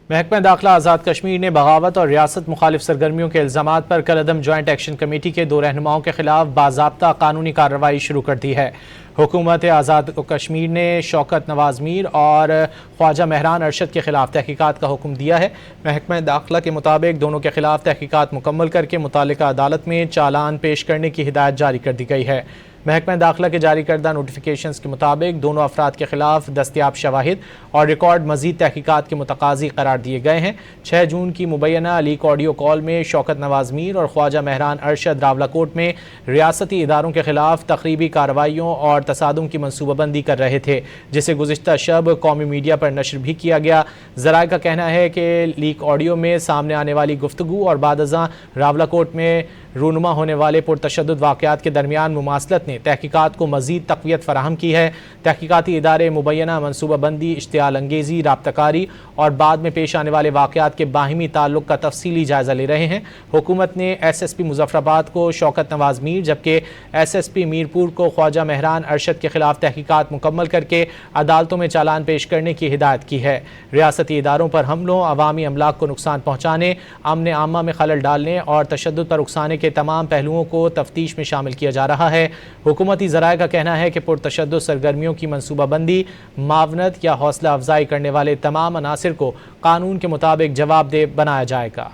محکمہ داخلہ آزاد کشمیر نے بغاوت اور ریاست مخالف سرگرمیوں کے الزامات پر کالعدم جوائنٹ ایکشن کمیٹی کے 2 رہنماؤں کے خلاف باضابطہ قانونی کارروائی شروع کر دی ہے۔ حکومت آزاد کشمیر نے شوکت نواز میر اور خواجہ مہران ارشد کے خلاف تحقیقات کا حکم دیا ہے۔ محکمہ داخلہ کے مطابق دونوں کے خلاف تحقیقات مکمل کر کے متعلقہ عدالت میں چالان پیش کرنے کی ہدایت جاری کر دی گئی ہے۔ محکمہ داخلہ کے جاری کردہ نوٹیفیکیشنز کے مطابق دونوں افراد کے خلاف دستیاب شواہد اور ریکارڈ مزید تحقیقات کے متقاضی قرار دیے گئے ہیں۔ 6 جون کی مبینہ لیک آڈیو کال میں شوکت نواز میر اور خواجہ مہران ارشد راولاکوٹ میں ریاستی اداروں کے خلاف تخریبی کارروائیوں اور تصادم کی منصوبہ بندی کر رہے تھے، جسے گزشتہ شب قومی میڈیا پر نشر بھی کیا گیا۔ ذرائع کا کہنا ہے کہ لیک آڈیو میں سامنے آنے والی گفتگو اور بعد ازاں راولاکوٹ میں رونما ہونے والے پرتشدد واقعات کے درمیان مماثلت نے تحقیقات کو مزید تقویت فراہم کی ہے۔ تحقیقاتی ادارے مبینہ منصوبہ بندی، اشتعال انگیزی، رابطہ کاری اور بعد میں پیش آنے والے واقعات کے باہمی تعلق کا تفصیلی جائزہ لے رہے ہیں۔ حکومت نے ایس ایس پی مظفرآباد کو شوکت نواز میر جبکہ ایس ایس پی میرپور کو خواجہ مہران ارشد کے خلاف تحقیقات مکمل کر کے عدالتوں میں چالان پیش کرنے کی ہدایت کی ہے۔ ریاستی اداروں پر حملوں، عوامی املاک کو نقصان پہنچانے، امن عامہ میں خلل ڈالنے اور تشدد پر اکسانے کے تمام پہلوؤں کو تفتیش میں شامل کیا جا رہا ہے۔ حکومتی ذرائع کا کہنا ہے کہ پرتشدد سرگرمیوں کی منصوبہ بندی، معاونت یا حوصلہ افزائی کرنے والے تمام عناصر کو قانون کے مطابق جواب دہ بنایا جائے گا۔